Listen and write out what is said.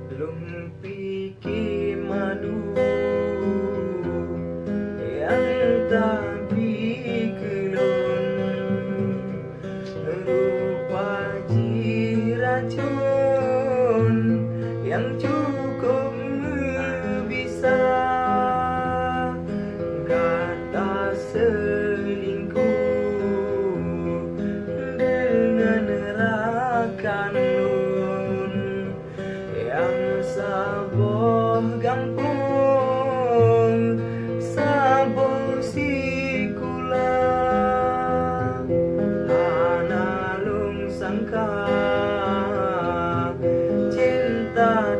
Lumpiki madu yang tak bikelun, rupa racun yang cukup bisa kata selingkuh dengan rakan nun yang saboh gampung saboh sikula hanalung sangka cinta